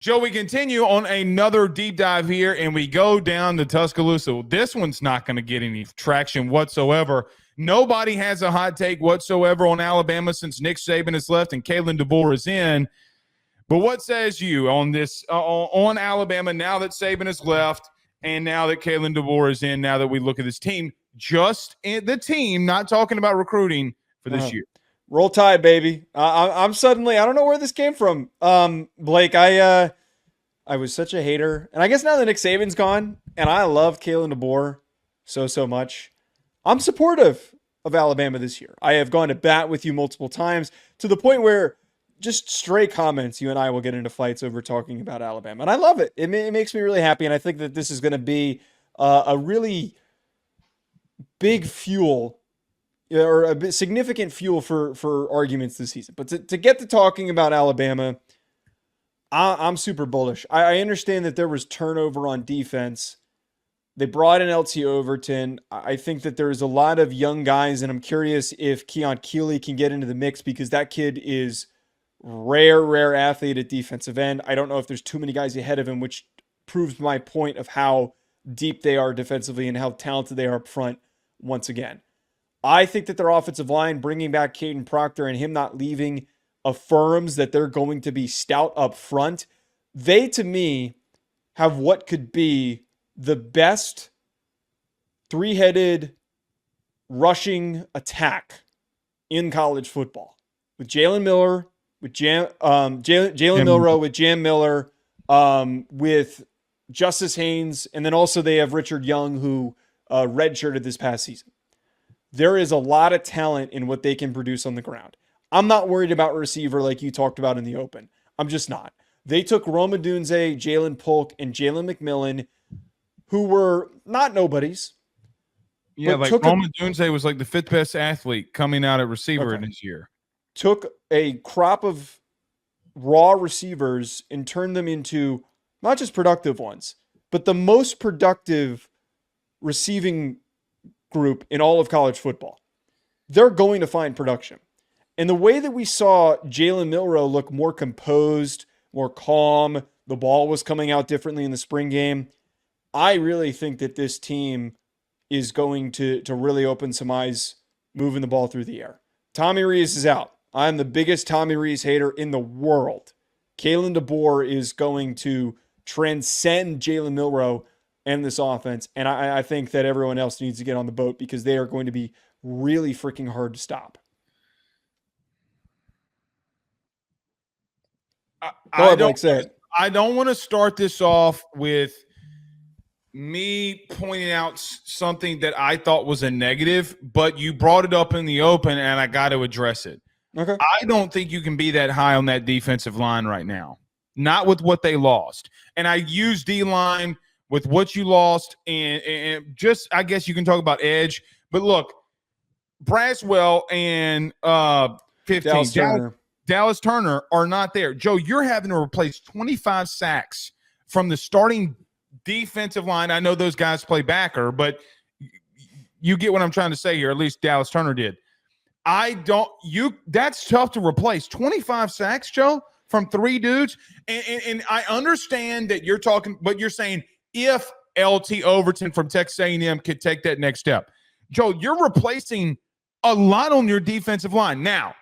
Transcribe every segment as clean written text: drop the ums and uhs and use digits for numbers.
Joe, we continue on another deep dive here, and we go down to Tuscaloosa. This one's not going to get any traction whatsoever. Nobody has a hot take whatsoever on Alabama since Nick Saban has left and Kalen DeBoer is in. But what says you on this on Alabama now that Saban has left and now that Kalen DeBoer is in, now that we look at this team, just in the team, not talking about recruiting for this year? Roll Tide, baby. I'm suddenly, I don't know where this came from. Blake, I was such a hater. And I guess now that Nick Saban's gone, and I love Kalen DeBoer so much, I'm supportive of Alabama this year. I have gone to bat with you multiple times to the point where just stray comments, you and I will get into fights over talking about Alabama. And I love it. It makes me really happy. And I think that this is going to be a really big fuel or a significant fuel for arguments this season. But to get to talking about Alabama, I'm super bullish. I understand that there was turnover on defense. They brought in LT Overton. I think that there's a lot of young guys, and I'm curious if Keon Keeley can get into the mix because that kid is rare athlete at defensive end. I don't know if there's too many guys ahead of him, which proves my point of how deep they are defensively and how talented they are up front once again. I think that their offensive line, bringing back Caden Proctor and him not leaving, affirms that they're going to be stout up front. They, to me, have what could be the best three-headed rushing attack in college football. With Jalen Miller, with Jalen Milroe, with Jam Miller, with Justice Haynes, and then also they have Richard Young, who redshirted this past season. There is a lot of talent in what they can produce on the ground. I'm not worried about receiver like you talked about in the open. I'm just not. They took Roma Dunze, Jalen Polk, and Jalen McMillan, who were not nobodies. Yeah, like Roma Dunze was like the fifth best athlete coming out at receiver in this year. Took a crop of raw receivers and turned them into not just productive ones, but the most productive receiving group in all of college football. They're going to find production. And the way that we saw Jalen Milroe look more composed, more calm, the ball was coming out differently in the spring game, I really think that this team is going to really open some eyes moving the ball through the air. Tommy Rees is out. I'm the biggest Tommy Rees hater in the world. Kalen DeBoer is going to transcend Jalen Milroe and this offense, and I think that everyone else needs to get on the boat because they are going to be really freaking hard to stop. I don't want to start this off with me pointing out something that I thought was a negative, but you brought it up in the open, and I got to address it. Okay. I don't think you can be that high on that defensive line right now, not with what they lost. And I use D-line with what you lost, and just I guess you can talk about edge. But look, Braswell and 15 Dallas Turner are not there. Joe, you're having to replace 25 sacks from the starting defensive line. I know those guys play backer, but you get what I'm trying to say here. At least Dallas Turner did. That's tough to replace. 25 sacks, Joe, from three dudes. And I understand that you're talking, but you're saying if LT Overton from Texas A&M could take that next step. Joe, you're replacing a lot on your defensive line. Now,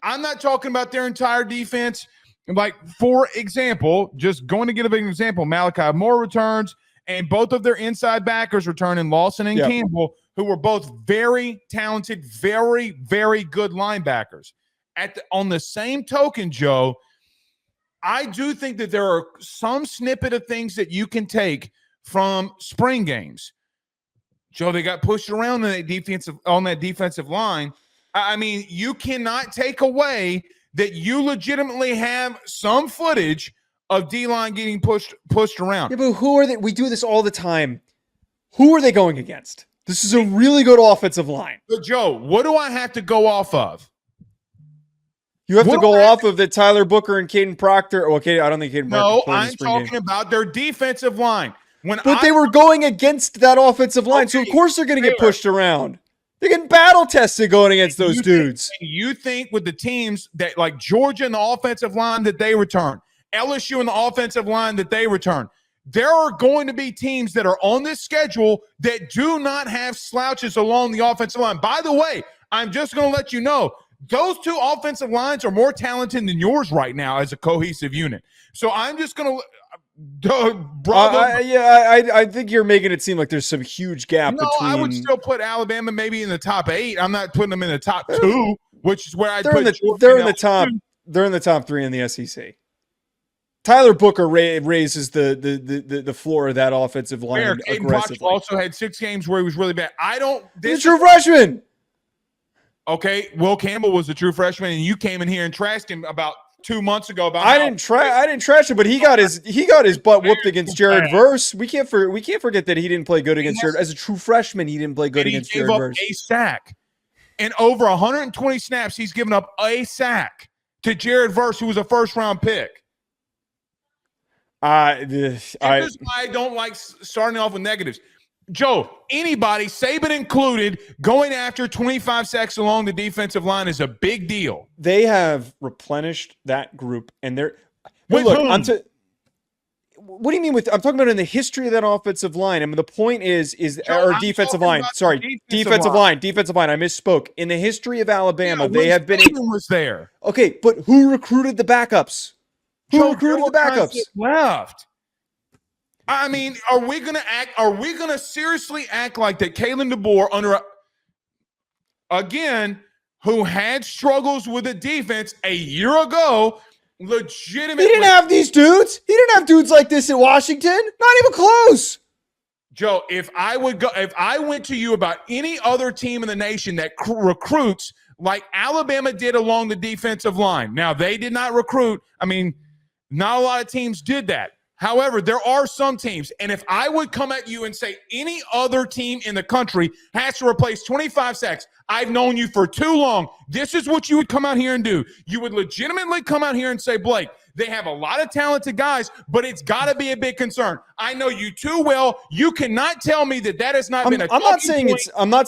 I'm not talking about their entire defense. Like, for example, just going to give a big example, Malachi Moore returns, and both of their inside backers return in Lawson and Campbell, who were both very talented, very, very good linebackers. On the same token, Joe, I do think that there are some snippet of things that you can take from spring games. Joe, they got pushed around on that defensive line. I mean, you cannot take away that you legitimately have some footage of D-line getting pushed around. Yeah, but who are they? We do this all the time. Who are they going against? This is a really good offensive line. But Joe, what do I have to go off of? You have to go off of the Tyler Booker and Caden Proctor. Okay, I don't think Caden Proctor played I'm talking about their defensive line. They were going against that offensive line, so of course they're going to get pushed around. They're getting battle tested going against those dudes. You think with the teams that like Georgia and the offensive line that they return, LSU and the offensive line that they return. There are going to be teams that are on this schedule that do not have slouches along the offensive line. By the way, I'm just going to let you know, those two offensive lines are more talented than yours right now as a cohesive unit. So I'm just going to I think you're making it seem like there's some huge gap between. I would still put Alabama maybe in the top 8. I'm not putting them in the top 2, which is where I'd put they're in the top. They're in the top 3 in the SEC. Tyler Booker raises the floor of that offensive line aggressively. Also had 6 games where he was really bad. He's a true freshman. Okay, Will Campbell was a true freshman, and you came in here and trashed him about 2 months ago. I didn't trash him, but he got his butt whooped against Jared Verse. We can't forget that he didn't play good against Jared as a true freshman. He didn't play good against Jared Verse. A sack, and over 120 snaps, he's given up a sack to Jared Verse, who was a first-round pick. I don't like starting off with negatives. Joe, anybody, Saban included, going after 25 sacks along the defensive line is a big deal. They have replenished that group, and they're with whom? What do you mean with? I'm talking about in the history of that offensive line. I mean, the point is or defensive line. Sorry, defensive line. I misspoke. In the history of Alabama, they have been. Was there? Okay, but who recruited the backups? Who recruited the backups? Left. I mean, are we gonna seriously act like that Kalen DeBoer who had struggles with the defense a year ago, legitimately. He didn't have these dudes. He didn't have dudes like this in Washington. Not even close. Joe, if I went to you about any other team in the nation that recruits like Alabama did along the defensive line. Now, they did not recruit. I mean, not a lot of teams did that. However, there are some teams, and if I would come at you and say any other team in the country has to replace 25 sacks, I've known you for too long. This is what you would come out here and do. You would legitimately come out here and say, Blake, they have a lot of talented guys, but it's got to be a big concern. I know you too well. You cannot tell me that has not been a I'm not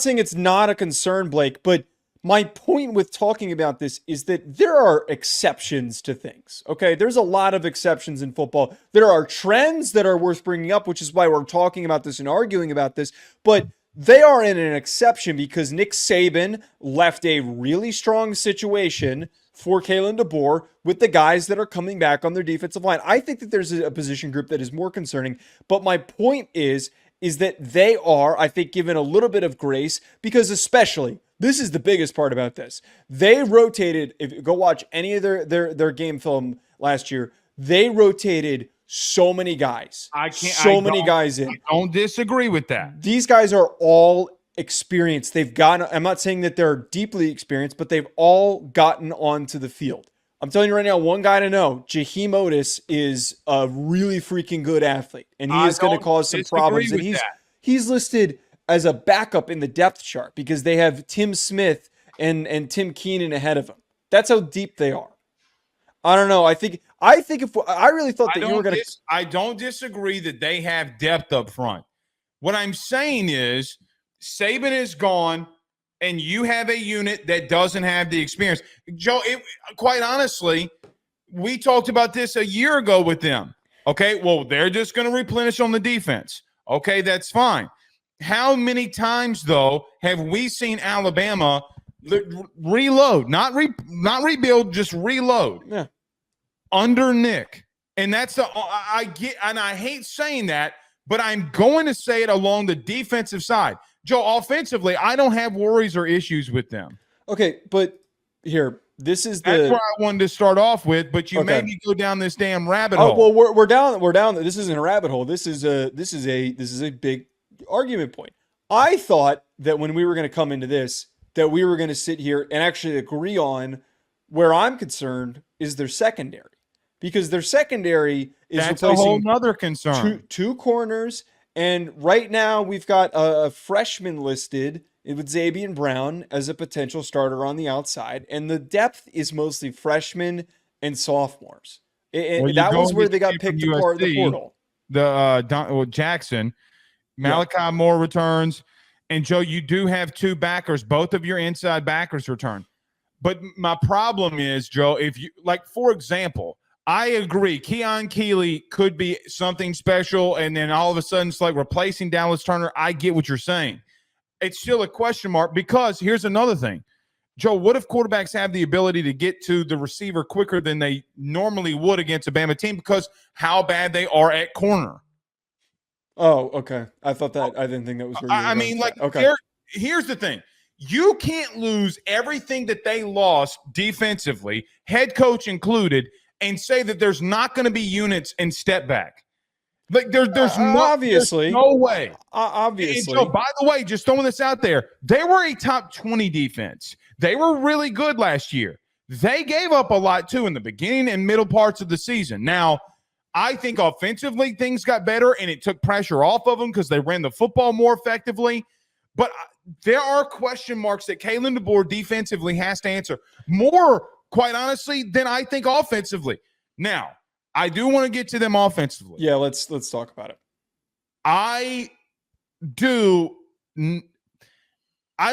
saying it's not a concern, Blake, but my point with talking about this is that there are exceptions to things, okay? There's a lot of exceptions in football. There are trends that are worth bringing up, which is why we're talking about this and arguing about this, but they are in an exception because Nick Saban left a really strong situation for Kalen DeBoer with the guys that are coming back on their defensive line. I think that there's a position group that is more concerning, but my point is that they are, I think, given a little bit of grace because especially – this is the biggest part about this. They rotated, if you go watch any of their game film last year, they rotated so many guys. Many guys in. I don't disagree with that. These guys are all experienced. I'm not saying that they're deeply experienced, but they've all gotten onto the field. I'm telling you right now, one guy to know, Jaheim Otis is a really freaking good athlete, and he is going to cause some problems. And he's listed as a backup in the depth chart because they have Tim Smith and Tim Keenan ahead of him. That's how deep they are. I don't know. I really thought that you were going to. I don't disagree that they have depth up front. What I'm saying is Saban is gone and you have a unit that doesn't have the experience. Joe, quite honestly, we talked about this a year ago with them. Okay, well, they're just going to replenish on the defense. Okay, that's fine. How many times, though, have we seen Alabama reload, not rebuild, just reload under Nick? And that's I hate saying that, but I'm going to say it along the defensive side. Joe, offensively, I don't have worries or issues with them. Okay, but here, that's where I wanted to start off with, but you made me go down this damn rabbit hole. Oh, well, we're down. This isn't a rabbit hole. This is a big argument point. I thought that when we were going to come into this, that we were going to sit here and actually agree on where I'm concerned is their secondary, because their secondary is that's a whole nother concern. Two corners, and right now we've got a freshman listed with Zabian Brown as a potential starter on the outside, and the depth is mostly freshmen and sophomores. That was where they got picked apart in the portal. Jackson. Malachi Moore returns. And, Joe, you do have 2 backers. Both of your inside backers return. But my problem is, Joe, if you – like, for example, I agree. Keon Keeley could be something special, and then all of a sudden it's like replacing Dallas Turner. I get what you're saying. It's still a question mark because here's another thing. Joe, what if quarterbacks have the ability to get to the receiver quicker than they normally would against a Bama team because how bad they are at corner? Oh, okay. I didn't think that was where you were I going mean, with like, that. Okay. Here's the thing. You can't lose everything that they lost defensively, head coach included, and say that there's not going to be units and step back. Like there's no way. Obviously. And so, by the way, just throwing this out there, they were a top 20 defense. They were really good last year. They gave up a lot too in the beginning and middle parts of the season. Now, I think offensively things got better and it took pressure off of them because they ran the football more effectively. But there are question marks that Kalen DeBoer defensively has to answer more, quite honestly, than I think offensively. Now, I do want to get to them offensively. Yeah, let's talk about it. I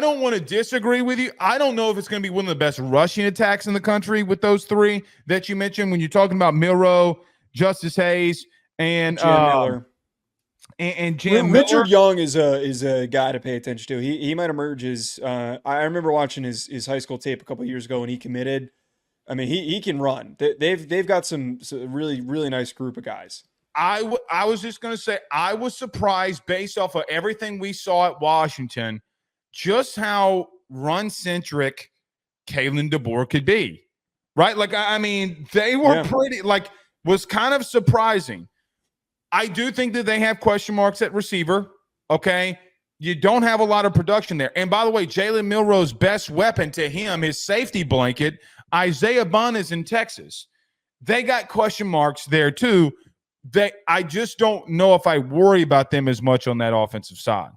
don't want to disagree with you. I don't know if it's going to be one of the best rushing attacks in the country with those three that you mentioned when you're talking about Milroe, Justice Hayes, and Jam Miller. And Jam Richard Miller. Young is a guy to pay attention to. He might emerge as I remember watching his high school tape a couple of years ago when he committed. I mean, he can run. They've got some really, really nice group of guys. I was just going to say I was surprised based off of everything we saw at Washington, just how run-centric Kalen DeBoer could be, right? Like, I mean, they were pretty, like, was kind of surprising. I do think that they have question marks at receiver, okay? You don't have a lot of production there. And by the way, Jalen Milroe's best weapon to him, his safety blanket, Isaiah Bunn is in Texas. They got question marks there too. I just don't know if I worry about them as much on that offensive side.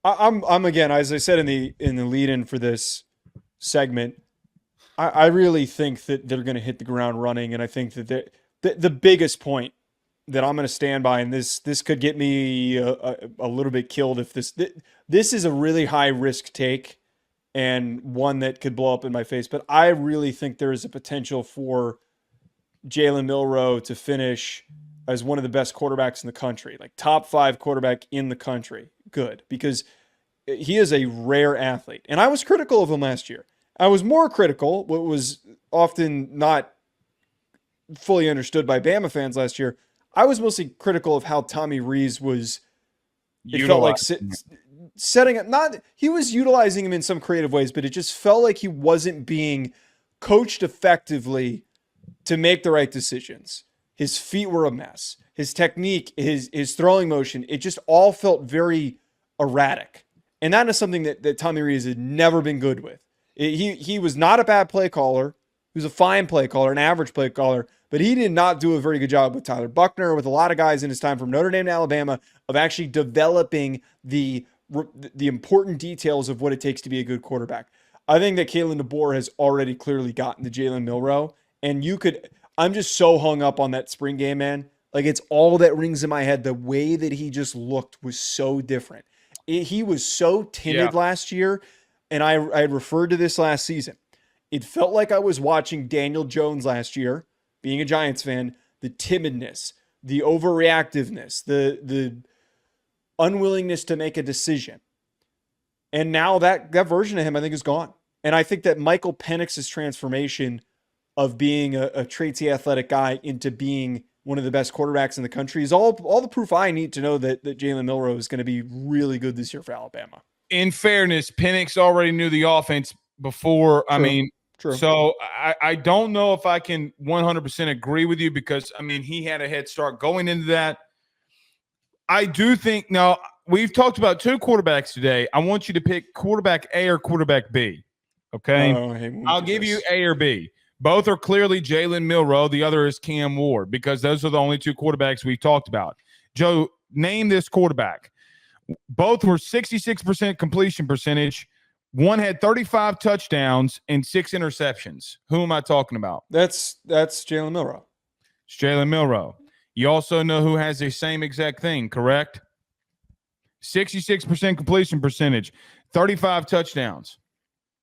I'm again, as I said in the lead-in for this segment, I really think that they're going to hit the ground running, and I think that the biggest point that I'm going to stand by, and this could get me a little bit killed if this is a really high risk take and one that could blow up in my face, but I really think there is a potential for Jalen Milroe to finish as one of the best quarterbacks in the country, like top 5 quarterback in the country. Good, because he is a rare athlete. And I was critical of him last year. I was more critical, what was often not fully understood by Bama fans last year. I was mostly critical of how Tommy Rees was, it felt like setting up, he was utilizing him in some creative ways, but it just felt like he wasn't being coached effectively to make the right decisions. His feet were a mess. His technique, his throwing motion, it just all felt very erratic. And that is something that Tommy Rees had never been good with. He was not a bad play caller. He was a fine play caller, an average play caller, but he did not do a very good job with Tyler Buckner, with a lot of guys in his time from Notre Dame to Alabama, of actually developing the important details of what it takes to be a good quarterback. I think that Kalen DeBoer has already clearly gotten to Jalen Milroe, and I'm just so hung up on that spring game, man. Like, it's all that rings in my head. The way that he just looked was so different. He was so timid last year, and I had referred to this last season. It felt like I was watching Daniel Jones last year, being a Giants fan, the timidness, the overreactiveness, the unwillingness to make a decision. And now that version of him, I think, is gone. And I think that Michael Penix's transformation of being a traitsy athletic guy into being one of the best quarterbacks in the country is all the proof I need to know that Jalen Milroe is going to be really good this year for Alabama. In fairness, Penix already knew the offense before. True. I mean, true. So I don't know if I can 100% agree with you because, I mean, he had a head start going into that. I do think now we've talked about 2 quarterbacks today. I want you to pick quarterback A or quarterback B. Okay. I'll give you A or B. Both are clearly Jalen Milroe. The other is Cam Ward because those are the only 2 quarterbacks we've talked about. Joe, name this quarterback. Both were 66% completion percentage. One had 35 touchdowns and 6 interceptions. Who am I talking about? That's Jalen Milroe. It's Jalen Milroe. You also know who has the same exact thing, correct? 66% completion percentage, 35 touchdowns.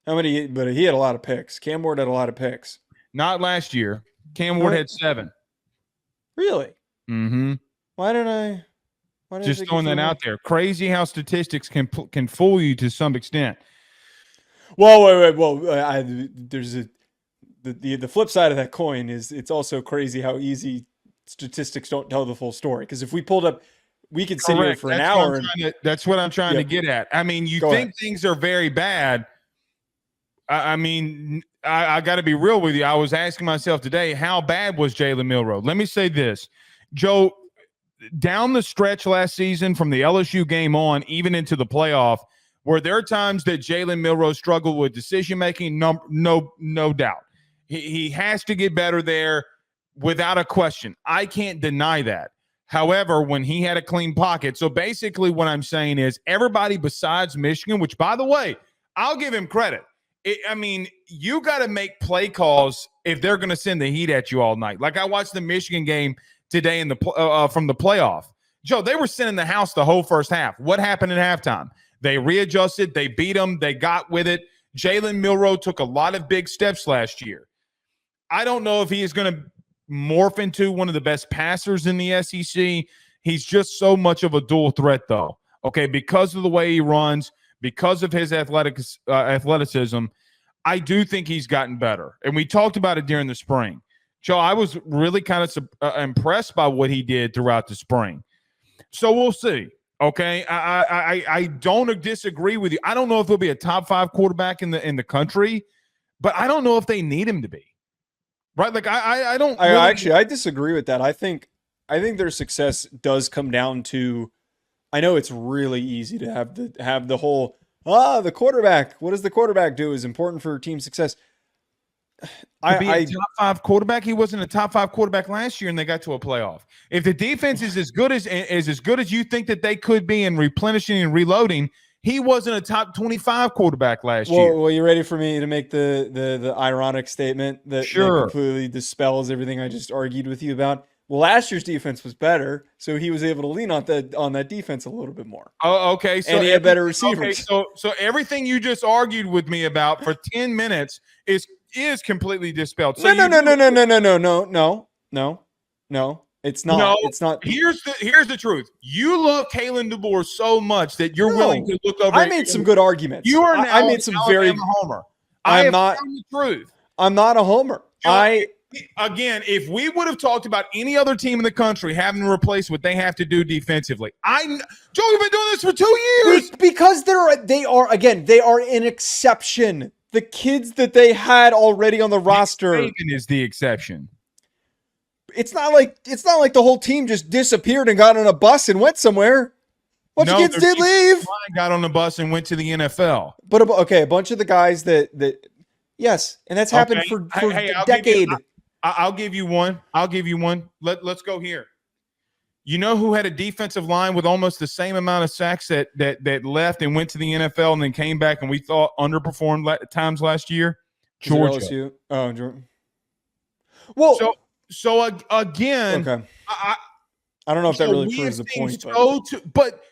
How many? But he had a lot of picks. Cam Ward had a lot of picks. Not last year. Cam Ward had 7. Really? Mm-hmm. Why did I Just throwing that out there. Crazy how statistics can fool you to some extent. Well, wait. Well, there's the flip side of that coin is it's also crazy how easy statistics don't tell the full story. Because if we pulled up, we could sit here for an hour. That's what I'm trying to get at. I mean, you think things are very bad. I mean, I got to be real with you. I was asking myself today, how bad was Jalen Milroe? Let me say this, Joe. Down the stretch last season from the LSU game on, even into the playoff, were there times that Jalen Milroe struggled with decision-making? No doubt. He has to get better there without a question. I can't deny that. However, when he had a clean pocket, so basically what I'm saying is everybody besides Michigan, which, by the way, I'll give him credit. I mean, you got to make play calls if they're going to send the heat at you all night. Like I watched the Michigan game today in the from the playoff. Joe, they were sending the house the whole first half. What happened at halftime? They readjusted. They beat them. They got with it. Jalen Milroe took a lot of big steps last year. I don't know if he is going to morph into one of the best passers in the SEC. He's just so much of a dual threat, though. Okay, because of the way he runs, because of his athleticism, I do think he's gotten better. And we talked about it during the spring. Joe, I was really kind of impressed by what he did throughout the spring. So we'll see. Okay, I don't disagree with you. I don't know if he'll be a top 5 quarterback in the country, but I don't know if they need him to be. Right? Like I don't. I disagree with that. I think their success does come down to. I know it's really easy to have the whole the quarterback. What does the quarterback do is important for team success. A top 5 quarterback. He wasn't a top 5 quarterback last year, and they got to a playoff. If the defense is as good as you think that they could be in replenishing and reloading, he wasn't a top 25 quarterback last year. Well, you ready for me to make the ironic statement that completely dispels everything I just argued with you about? Well, last year's defense was better, so he was able to lean on that defense a little bit more. Oh, okay. So and he had better receivers. Okay, so everything you just argued with me about for 10 minutes is completely dispelled. So No. It's not. No, it's not. Here's the truth. You love Kalen DeBoer so much that you're willing to look over. I made some good arguments. You are now. I made some very homer. I'm not the truth. I'm not a homer. Again, if we would have talked about any other team in the country having to replace what they have to do defensively, Joe, we've been doing this for 2 years. Because they are an exception. The kids that they had already on the roster. Saban is the exception. It's not like the whole team just disappeared and got on a bus and went somewhere. A bunch of kids did leave. Got on the bus and went to the NFL. But a bunch of the guys that yes, and that's happened for a decade. I'll give you one. Let's go here. You know who had a defensive line with almost the same amount of sacks that left and went to the NFL and then came back and we thought underperformed times last year? Georgia. Oh, Georgia. Well, so again, okay. I don't know if that really proves the point. But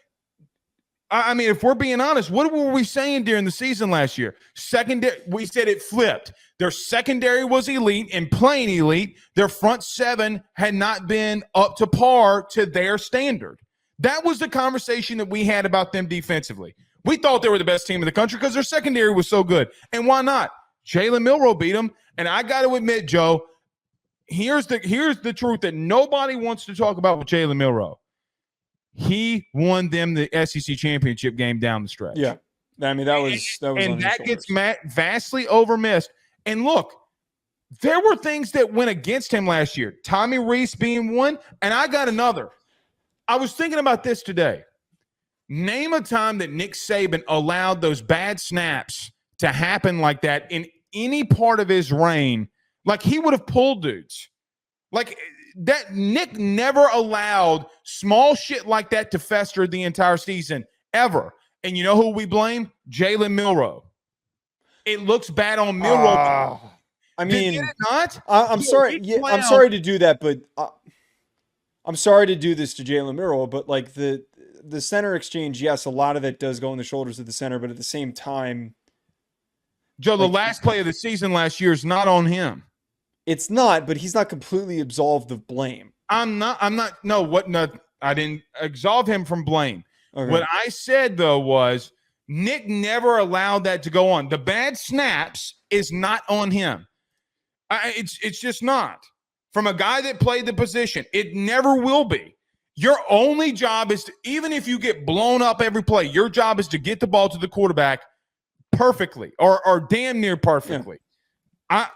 I mean, if we're being honest, what were we saying during the season last year? Secondary, we said it flipped. Their secondary was elite and plain elite. Their front 7 had not been up to par to their standard. That was the conversation that we had about them defensively. We thought they were the best team in the country because their secondary was so good. And why not? Jalen Milroe beat them. And I got to admit, Joe, here's the truth that nobody wants to talk about with Jalen Milroe. He won them the SEC championship game down the stretch. Yeah, I mean that was and that gets vastly overmissed. And look, there were things that went against him last year. Tommy Reese being one, and I got another. I was thinking about this today. Name a time that Nick Saban allowed those bad snaps to happen like that in any part of his reign. Like he would have pulled dudes. Like that, Nick never allowed small shit like that to fester the entire season ever. And you know who we blame? Jalen Milroe. It looks bad on Milroe. I mean, did it not? I'm sorry. Yeah, I'm sorry to do that, but I'm sorry to do this to Jalen Milroe. But like the center exchange, yes, a lot of it does go on the shoulders of the center, but at the same time, Joe, the last play of the season last year is not on him. It's not, but he's not completely absolved of blame. I'm not. No, what? No, I didn't absolve him from blame. Okay. What I said though was Nick never allowed that to go on. The bad snaps is not on him. It's just not. From a guy that played the position, it never will be. Your only job is to, even if you get blown up every play, your job is to get the ball to the quarterback perfectly or damn near perfectly. Yeah.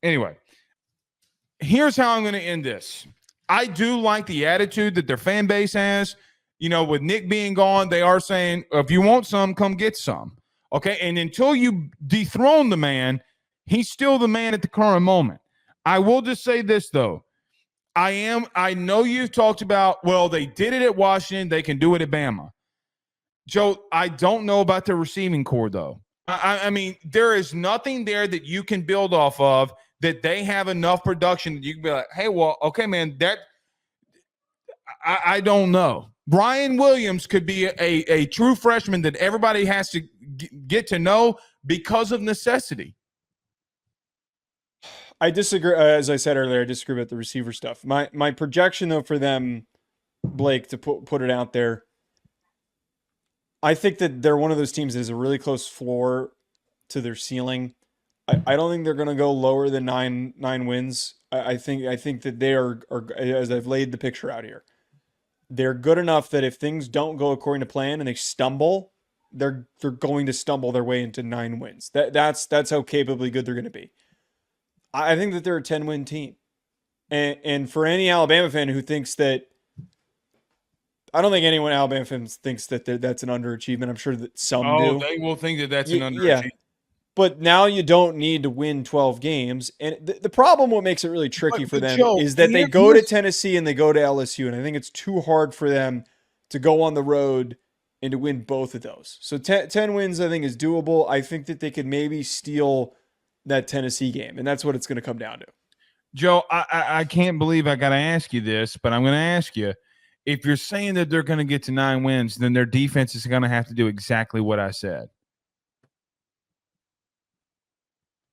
Anyway, here's how I'm going to end this. I do like the attitude that their fan base has. You know, with Nick being gone, they are saying, if you want some, come get some. Okay, and until you dethrone the man, he's still the man at the current moment. I will just say this, though. I know you've talked about, well, they did it at Washington. They can do it at Bama. Joe, I don't know about the receiving core, though. I mean, there is nothing there that you can build off of that they have enough production that you can be like, hey, well, okay, man, that I don't know. Brian Williams could be a true freshman that everybody has to get to know because of necessity. I disagree. As I said earlier, I disagree about the receiver stuff. My projection, though, for them, Blake, to put it out there, I think that they're one of those teams that has a really close floor to their ceiling. I don't think they're going to go lower than nine wins. I think that they are, as I've laid the picture out here, they're good enough that if things don't go according to plan and they stumble, they're going to stumble their way into 9 wins. That's how capably good they're going to be. I think that they're a 10-win team. And for any Alabama fan who thinks that, I don't think anyone Alabama fans thinks that that's an underachievement. I'm sure that some do. They will think that that's an underachievement. Yeah. But now you don't need to win 12 games. And the problem, what makes it really tricky for them, Joe, is that they go to Tennessee and they go to LSU. And I think it's too hard for them to go on the road and to win both of those. So 10 wins, I think, is doable. I think that they could maybe steal that Tennessee game. And that's what it's going to come down to. Joe, I can't believe I got to ask you this, but I'm going to ask you. If you're saying that they're going to get to 9 wins, then their defense is going to have to do exactly what I said.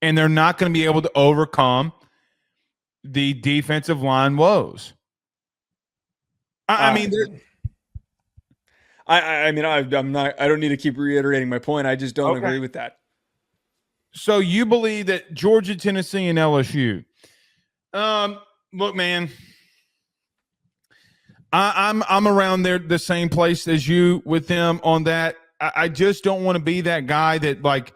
And they're not going to be able to overcome the defensive line woes. I mean, I'm not. I don't need to keep reiterating my point. I just don't agree with that. So you believe that Georgia, Tennessee, and LSU? Look, man, I'm around there the same place as you with them on that. I just don't want to be that guy that, like,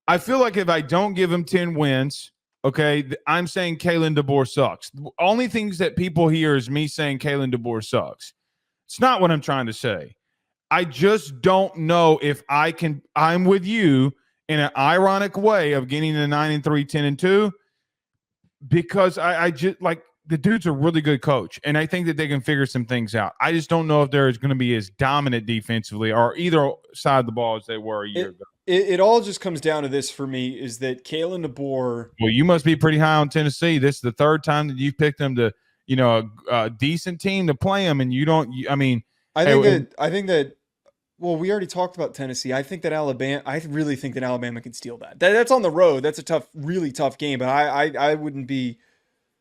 I feel like if I don't give him 10 wins, okay, I'm saying Kalen DeBoer sucks. The only things that people hear is me saying Kalen DeBoer sucks. It's not what I'm trying to say. I just don't know if I can. I'm with you in an ironic way of getting a 9-3, 10-2, because I just like the dude's a really good coach, and I think that they can figure some things out. I just don't know if they're going to be as dominant defensively or either side of the ball as they were a year ago. It all just comes down to this for me, is that Kalen DeBoer. Well, you must be pretty high on Tennessee. This is the third time that you've picked them to, a decent team to play them, and you don't. I think that. Well, we already talked about Tennessee. I really think that Alabama can steal that. That's on the road. That's a really tough game. But I wouldn't be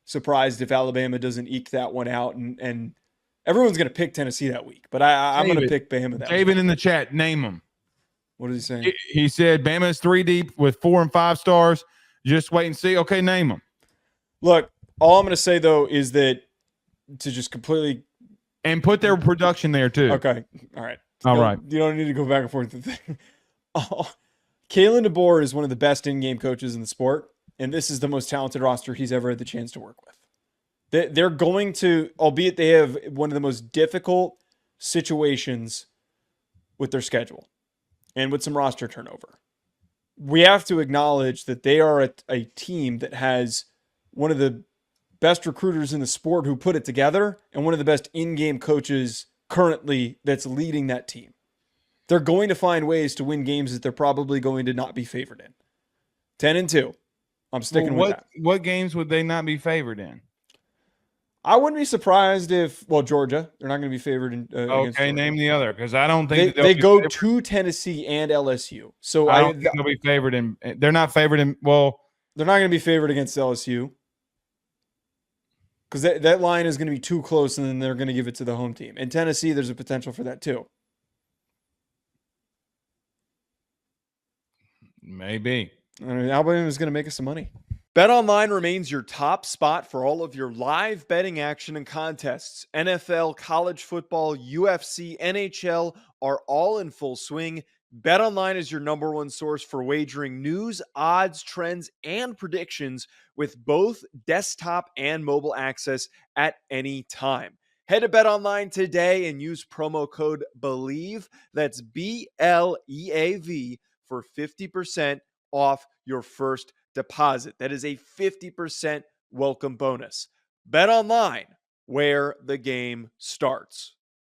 surprised if Alabama doesn't eke that one out, and everyone's going to pick Tennessee that week. But I'm going to pick Bama that David week. In the chat, name them. What is he saying? He said Bama is 3 deep with 4 and 5 stars. Just wait and see. Okay, name them. Look, all I'm going to say, though, is that to just completely – and put their production there, too. Okay. All right. All right. You don't need to go back and forth with the thing. Kalen DeBoer is one of the best in-game coaches in the sport, and this is the most talented roster he's ever had the chance to work with. They're going to, albeit they have one of the most difficult situations with their schedule and with some roster turnover. We have to acknowledge that they are a team that has one of the best recruiters in the sport who put it together and one of the best in-game coaches currently that's leading that team. They're going to find ways to win games that they're probably going to not be favored in. 10-2. I'm sticking with that. What games would they not be favored in? I wouldn't be surprised if, Georgia. They're not going to be favored in. Okay, name the other, because I don't think they go to Tennessee and LSU. So I don't think they'll be favored in. They're not favored in. Well, They're not going to be favored against LSU because that line is going to be too close, and then they're going to give it to the home team. In Tennessee, there's a potential for that too. Maybe. I mean, Alabama is going to make us some money. BetOnline remains your top spot for all of your live betting action and contests. NFL, college football, UFC, NHL are all in full swing. BetOnline is your number one source for wagering news, odds, trends, and predictions with both desktop and mobile access at any time. Head to BetOnline today and use promo code BELIEVE, that's BLEAV, for 50% off your first deposit. That is a 50% welcome bonus. BetOnline, where the game starts.